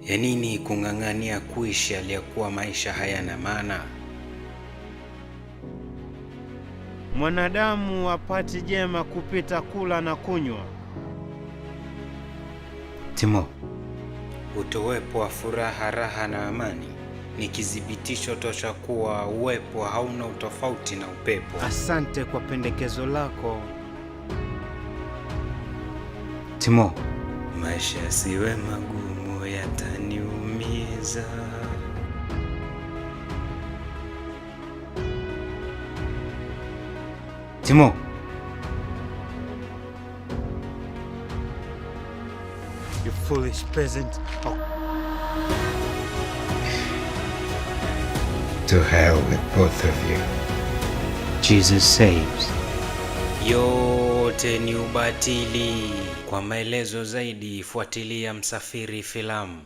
Ya nini kung'ang'ania kuishi aliyakuwa maisha hayana maana? Mwanadamu hapati jema kupita kula na kunywa. Timo, utowepo wa furaha, raha na amani ni kidhibitisho tosha kuwa uwepo hauna utofauti na upepo. Asante kwa pendekezo lako. Timo, maisha yasiwe magumu yataniumiza. Timo, You foolish peasant. Oh. To hell with both of you. Jesus saves. Yote ni ubatili. Kwa maelezo zaidi fuatilia Msafiri Filamu.